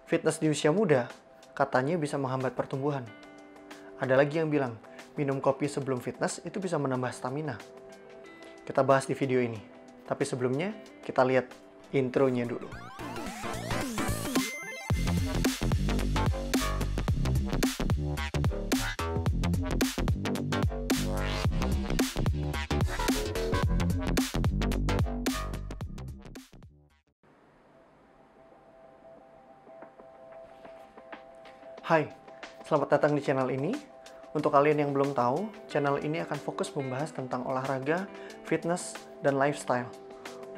Fitness di usia muda katanya bisa menghambat pertumbuhan. Ada lagi yang bilang, minum kopi sebelum fitness itu bisa menambah stamina. Kita bahas di video ini. Tapi sebelumnya, kita lihat intronya dulu. Hai, selamat datang di channel ini. Untuk kalian yang belum tahu, channel ini akan fokus membahas tentang olahraga, fitness, dan lifestyle.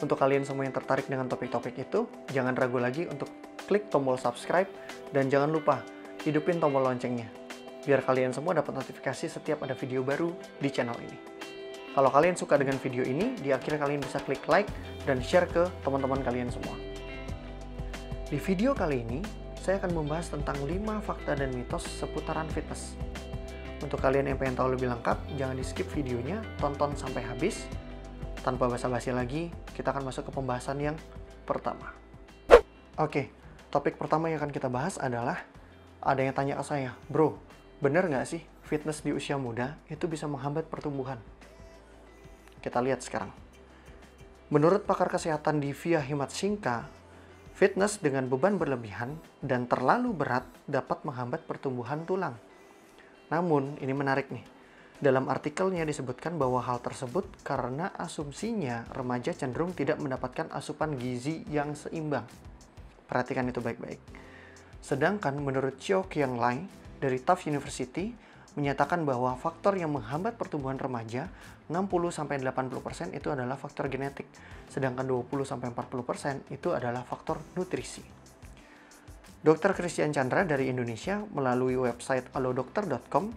Untuk kalian semua yang tertarik dengan topik-topik itu, jangan ragu lagi untuk klik tombol subscribe, dan jangan lupa hidupin tombol loncengnya, biar kalian semua dapat notifikasi setiap ada video baru di channel ini. Kalau kalian suka dengan video ini, di akhir kalian bisa klik like dan share ke teman-teman kalian semua. Di video kali ini, saya akan membahas tentang 5 fakta dan mitos seputaran fitness. Untuk kalian yang pengen tahu lebih lengkap, jangan di skip videonya, tonton sampai habis. Tanpa basa-basi lagi, kita akan masuk ke pembahasan yang pertama. Oke, topik pertama yang akan kita bahas adalah, ada yang tanya ke saya, bro, bener nggak sih fitness di usia muda itu bisa menghambat pertumbuhan? Kita lihat sekarang. Menurut pakar kesehatan Divya Himatsingka, fitness dengan beban berlebihan dan terlalu berat dapat menghambat pertumbuhan tulang. Namun, ini menarik nih. Dalam artikelnya disebutkan bahwa hal tersebut karena asumsinya remaja cenderung tidak mendapatkan asupan gizi yang seimbang. Perhatikan itu baik-baik. Sedangkan menurut Chiao Kyung Lai dari Tufts University menyatakan bahwa faktor yang menghambat pertumbuhan remaja 60-80% itu adalah faktor genetik, sedangkan 20-40% itu adalah faktor nutrisi. Dr. Christian Chandra dari Indonesia melalui website allodokter.com,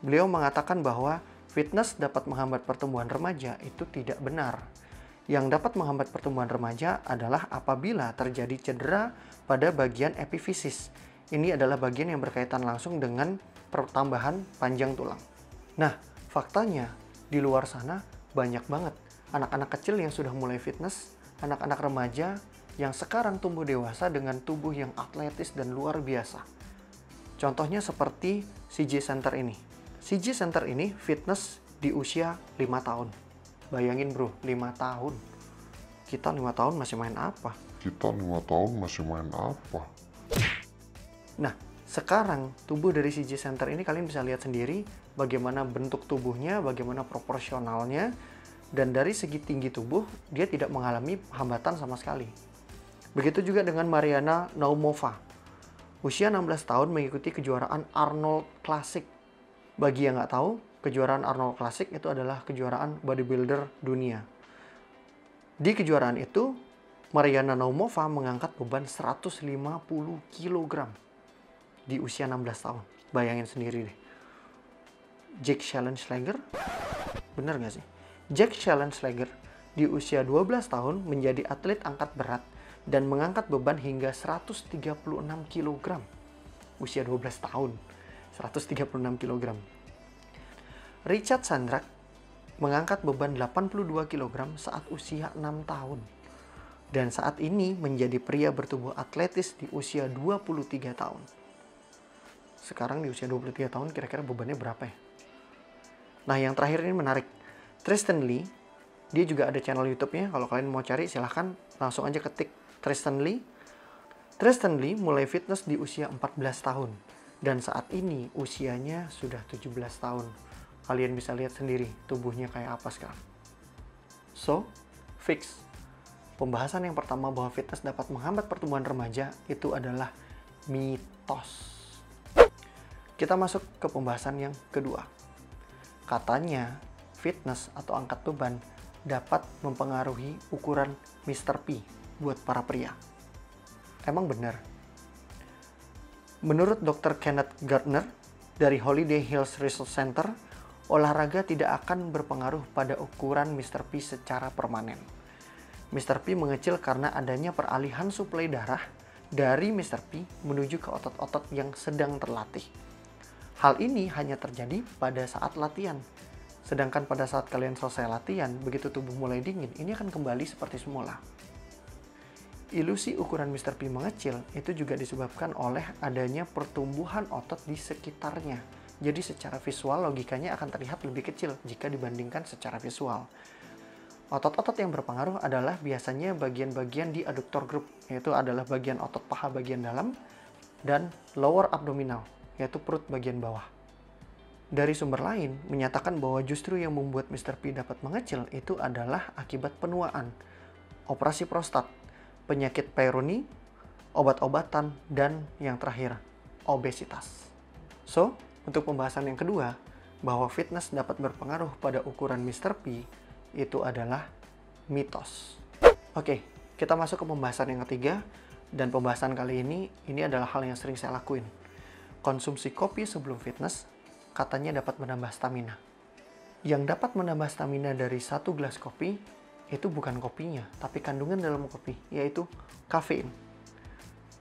beliau mengatakan bahwa fitness dapat menghambat pertumbuhan remaja itu tidak benar. Yang dapat menghambat pertumbuhan remaja adalah apabila terjadi cedera pada bagian epifisis. Ini adalah bagian yang berkaitan langsung dengan pertambahan panjang tulang. Nah, faktanya di luar sana banyak banget anak-anak kecil yang sudah mulai fitness, anak-anak remaja yang sekarang tumbuh dewasa dengan tubuh yang atletis dan luar biasa. Contohnya seperti CJ Center ini. CJ Center ini fitness di usia 5 tahun. Bayangin bro, 5 tahun. Kita 5 tahun masih main apa? Nah, sekarang tubuh dari CJ Center ini kalian bisa lihat sendiri bagaimana bentuk tubuhnya, bagaimana proporsionalnya, dan dari segi tinggi tubuh dia tidak mengalami hambatan sama sekali. Begitu juga dengan Mariana Naumova. Usia 16 tahun mengikuti kejuaraan Arnold Classic. Bagi yang nggak tahu, kejuaraan Arnold Classic itu adalah kejuaraan bodybuilder dunia. Di kejuaraan itu, Mariana Naumova mengangkat beban 150 kg di usia 16 tahun. Bayangin sendiri deh. Jake Schellenschlager, bener gak sih? Jake Schellenschlager di usia 12 tahun menjadi atlet angkat berat dan mengangkat beban hingga 136 kg. Usia 12 tahun, 136 kg. Richard Sandrak mengangkat beban 82 kg saat usia 6 tahun. Dan saat ini menjadi pria bertubuh atletis di usia 23 tahun. Sekarang di usia 23 tahun kira-kira bebannya berapa ya? Nah, yang terakhir ini menarik. Tristan Lee, dia juga ada channel YouTube-nya. Kalau kalian mau cari silahkan langsung aja ketik Tristan Lee. Tristan Lee mulai fitness di usia 14 tahun. Dan saat ini usianya sudah 17 tahun. Kalian bisa lihat sendiri tubuhnya kayak apa sekarang. So, fix. Pembahasan yang pertama bahwa fitness dapat menghambat pertumbuhan remaja itu adalah mitos. Kita masuk ke pembahasan yang kedua. Katanya, fitness atau angkat beban dapat mempengaruhi ukuran Mr. P buat para pria. Emang benar? Menurut Dr. Kenneth Gardner dari Holiday Hills Research Center, olahraga tidak akan berpengaruh pada ukuran Mr. P secara permanen. Mr. P mengecil karena adanya peralihan suplai darah dari Mr. P menuju ke otot-otot yang sedang terlatih. Hal ini hanya terjadi pada saat latihan. Sedangkan pada saat kalian selesai latihan, begitu tubuh mulai dingin, ini akan kembali seperti semula. Ilusi ukuran Mr. P mengecil itu juga disebabkan oleh adanya pertumbuhan otot di sekitarnya. Jadi secara visual logikanya akan terlihat lebih kecil jika dibandingkan secara visual. Otot-otot yang berpengaruh adalah biasanya bagian-bagian di adductor group, yaitu adalah bagian otot paha bagian dalam, dan lower abdominal, yaitu perut bagian bawah. Dari sumber lain, menyatakan bahwa justru yang membuat Mr. P dapat mengecil itu adalah akibat penuaan, operasi prostat, penyakit Peyronie, obat-obatan, dan yang terakhir, obesitas. So, untuk pembahasan yang kedua, bahwa fitness dapat berpengaruh pada ukuran Mr. P, itu adalah mitos. Oke, kita masuk ke pembahasan yang ketiga, dan pembahasan kali ini adalah hal yang sering saya lakuin. Konsumsi kopi sebelum fitness, katanya dapat menambah stamina. Yang dapat menambah stamina dari 1 gelas kopi, itu bukan kopinya, tapi kandungan dalam kopi, yaitu kafein.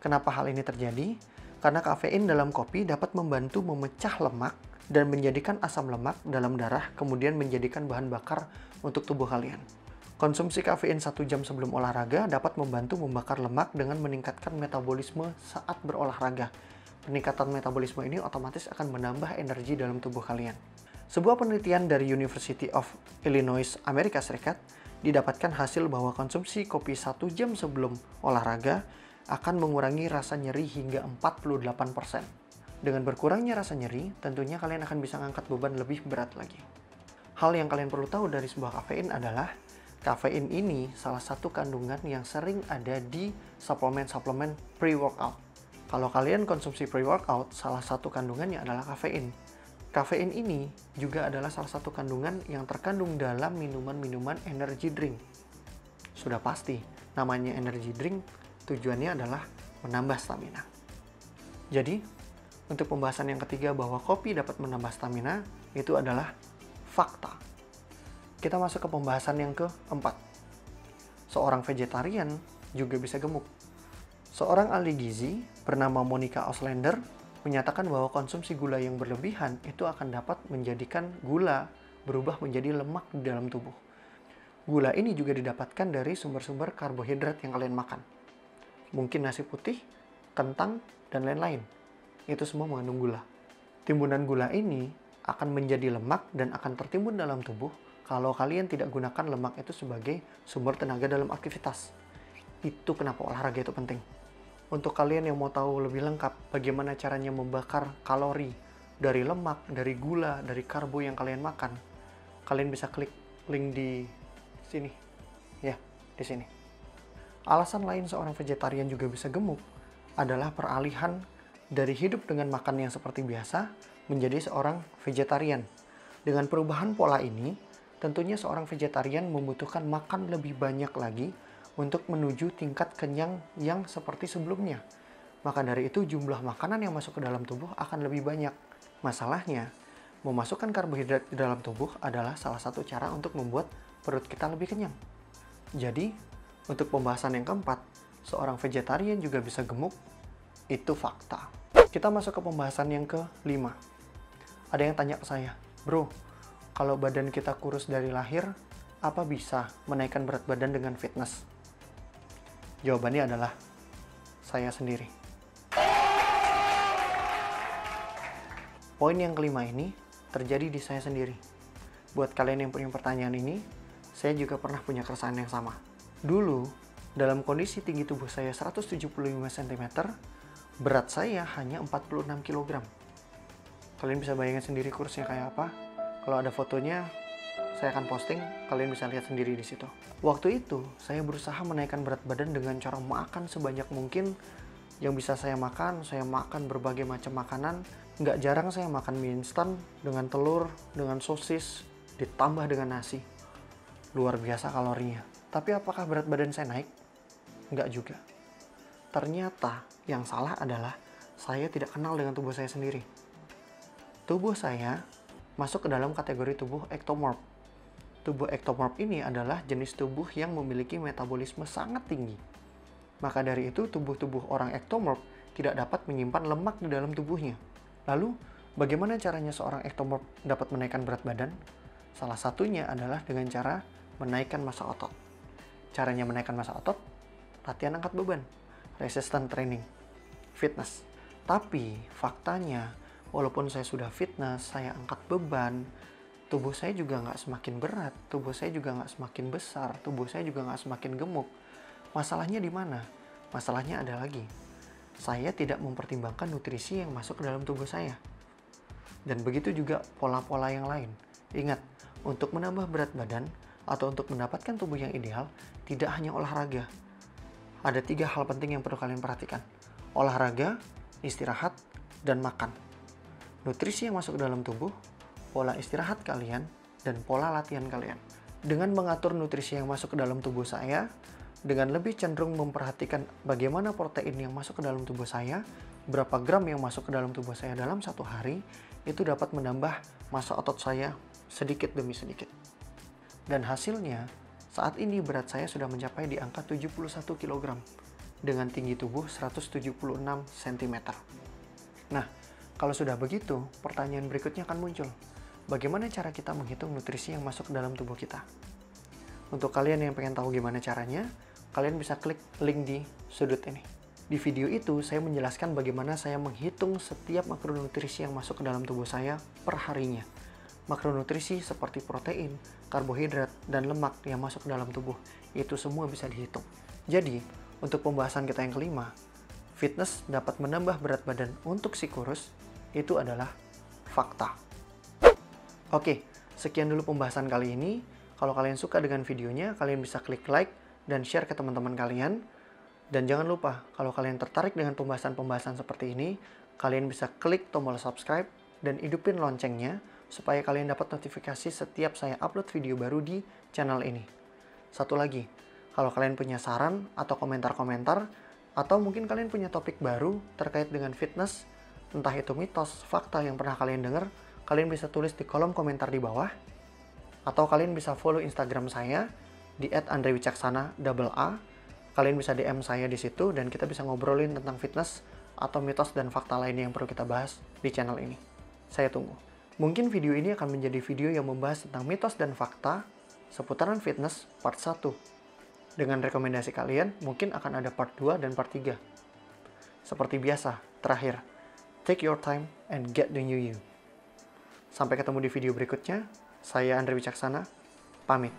Kenapa hal ini terjadi? Karena kafein dalam kopi dapat membantu memecah lemak dan menjadikan asam lemak dalam darah, kemudian menjadikan bahan bakar untuk tubuh kalian. Konsumsi kafein 1 jam sebelum olahraga dapat membantu membakar lemak dengan meningkatkan metabolisme saat berolahraga. Peningkatan metabolisme ini otomatis akan menambah energi dalam tubuh kalian. Sebuah penelitian dari University of Illinois, Amerika Serikat, didapatkan hasil bahwa konsumsi kopi 1 jam sebelum olahraga akan mengurangi rasa nyeri hingga 48%. Dengan berkurangnya rasa nyeri, tentunya kalian akan bisa mengangkat beban lebih berat lagi. Hal yang kalian perlu tahu dari sebuah kafein adalah, kafein ini salah satu kandungan yang sering ada di suplemen-suplemen pre-workout. Kalau kalian konsumsi pre-workout, salah satu kandungannya adalah kafein. Kafein ini juga adalah salah satu kandungan yang terkandung dalam minuman-minuman energy drink. Sudah pasti, namanya energy drink, tujuannya adalah menambah stamina. Jadi, untuk pembahasan yang ketiga bahwa kopi dapat menambah stamina, itu adalah fakta. Kita masuk ke pembahasan yang keempat. Seorang vegetarian juga bisa gemuk. Seorang ahli gizi bernama Monica Oslander menyatakan bahwa konsumsi gula yang berlebihan itu akan dapat menjadikan gula berubah menjadi lemak di dalam tubuh. Gula ini juga didapatkan dari sumber-sumber karbohidrat yang kalian makan. Mungkin nasi putih, kentang, dan lain-lain. Itu semua mengandung gula. Timbunan gula ini akan menjadi lemak dan akan tertimbun dalam tubuh kalau kalian tidak gunakan lemak itu sebagai sumber tenaga dalam aktivitas. Itu kenapa olahraga itu penting. Untuk kalian yang mau tahu lebih lengkap bagaimana caranya membakar kalori dari lemak, dari gula, dari karbo yang kalian makan, kalian bisa klik link di sini. Ya, di sini. Alasan lain seorang vegetarian juga bisa gemuk adalah peralihan dari hidup dengan makan yang seperti biasa menjadi seorang vegetarian. Dengan perubahan pola ini, tentunya seorang vegetarian membutuhkan makan lebih banyak lagi untuk menuju tingkat kenyang yang seperti sebelumnya. Maka dari itu jumlah makanan yang masuk ke dalam tubuh akan lebih banyak. Masalahnya, memasukkan karbohidrat di dalam tubuh adalah salah satu cara untuk membuat perut kita lebih kenyang. Jadi, untuk pembahasan yang keempat, seorang vegetarian juga bisa gemuk, itu fakta. Kita masuk ke pembahasan yang kelima. Ada yang tanya ke saya, bro, kalau badan kita kurus dari lahir, apa bisa menaikkan berat badan dengan fitness? Jawabannya adalah saya sendiri. Poin yang kelima ini terjadi di saya sendiri. Buat kalian yang punya pertanyaan ini, saya juga pernah punya keresahan yang sama. Dulu, dalam kondisi tinggi tubuh saya 175 cm, berat saya hanya 46 kg. Kalian bisa bayangin sendiri kurusnya kayak apa? Kalau ada fotonya, saya akan posting, kalian bisa lihat sendiri di situ. Waktu itu, saya berusaha menaikkan berat badan dengan cara makan sebanyak mungkin yang bisa saya makan berbagai macam makanan. Nggak jarang saya makan mie instan dengan telur, dengan sosis, ditambah dengan nasi. Luar biasa kalorinya. Tapi apakah berat badan saya naik? Nggak juga. Ternyata yang salah adalah saya tidak kenal dengan tubuh saya sendiri. Tubuh saya masuk ke dalam kategori tubuh ectomorph. Tubuh ectomorph ini adalah jenis tubuh yang memiliki metabolisme sangat tinggi. Maka dari itu, tubuh-tubuh orang ectomorph tidak dapat menyimpan lemak di dalam tubuhnya. Lalu, bagaimana caranya seorang ectomorph dapat menaikkan berat badan? Salah satunya adalah dengan cara menaikkan massa otot. Caranya menaikkan massa otot? latihan angkat beban, resistance training, fitness. Tapi faktanya, walaupun saya sudah fitness, saya angkat beban, tubuh saya juga nggak semakin berat, tubuh saya juga nggak semakin besar, tubuh saya juga nggak semakin gemuk. Masalahnya di mana? Masalahnya ada lagi. Saya tidak mempertimbangkan nutrisi yang masuk ke dalam tubuh saya. Dan begitu juga pola-pola yang lain. Ingat, untuk menambah berat badan atau untuk mendapatkan tubuh yang ideal, tidak hanya olahraga. Ada 3 hal penting yang perlu kalian perhatikan. Olahraga, istirahat, dan makan. Nutrisi yang masuk ke dalam tubuh, pola istirahat kalian, dan pola latihan kalian. Dengan mengatur nutrisi yang masuk ke dalam tubuh saya, dengan lebih cenderung memperhatikan bagaimana protein yang masuk ke dalam tubuh saya, berapa gram yang masuk ke dalam tubuh saya dalam 1 hari, itu dapat menambah massa otot saya sedikit demi sedikit. Dan hasilnya, saat ini berat saya sudah mencapai di angka 71 kg dengan tinggi tubuh 176 cm. Nah, kalau sudah begitu, pertanyaan berikutnya akan muncul. Bagaimana cara kita menghitung nutrisi yang masuk ke dalam tubuh kita? Untuk kalian yang pengen tahu gimana caranya, kalian bisa klik link di sudut ini. Di video itu, saya menjelaskan bagaimana saya menghitung setiap makronutrisi yang masuk ke dalam tubuh saya per harinya. Makronutrisi seperti protein, karbohidrat, dan lemak yang masuk ke dalam tubuh, itu semua bisa dihitung. Jadi, untuk pembahasan kita yang kelima, fitness dapat menambah berat badan untuk si kurus, itu adalah fakta. Oke, sekian dulu pembahasan kali ini. Kalau kalian suka dengan videonya, kalian bisa klik like dan share ke teman-teman kalian. Dan jangan lupa, kalau kalian tertarik dengan pembahasan-pembahasan seperti ini, kalian bisa klik tombol subscribe dan hidupin loncengnya supaya kalian dapat notifikasi setiap saya upload video baru di channel ini. Satu lagi, kalau kalian punya saran atau komentar-komentar, atau mungkin kalian punya topik baru terkait dengan fitness, entah itu mitos, fakta yang pernah kalian dengar, kalian bisa tulis di kolom komentar di bawah, atau kalian bisa follow Instagram saya di @andrewicaksana _a. Kalian bisa DM saya di situ dan kita bisa ngobrolin tentang fitness atau mitos dan fakta lainnya yang perlu kita bahas di channel ini. Saya tunggu. Mungkin video ini akan menjadi video yang membahas tentang mitos dan fakta seputaran fitness part 1. Dengan rekomendasi kalian, mungkin akan ada part 2 dan part 3. Seperti biasa, terakhir, take your time and get the new you. Sampai ketemu di video berikutnya. Saya Andre Wicaksana, pamit.